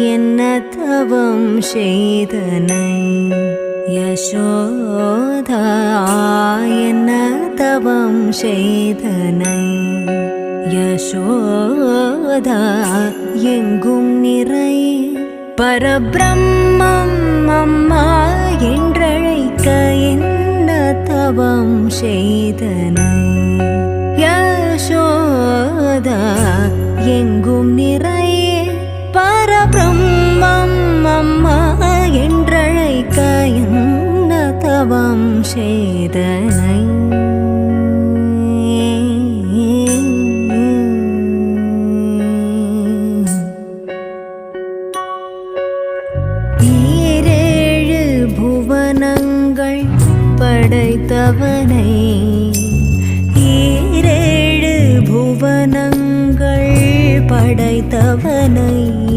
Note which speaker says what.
Speaker 1: என்ன தவம் செய்தனை யசோதா என்ன தவம் செய்தனை யசோதா எங்கும் நிறை பரபிரம்மம் அம்மா என்றழைக்க என்ன தவம் செய்தனை யசோதா எங்கும் நிறை பரபிரம்மம் அம்மா என்றழைக்க என்ன தவம் செய்தனை ஈரேழு புவனங்கள் படைத்தவனை ஈரேழு புவனங்கள் படைத்தவனை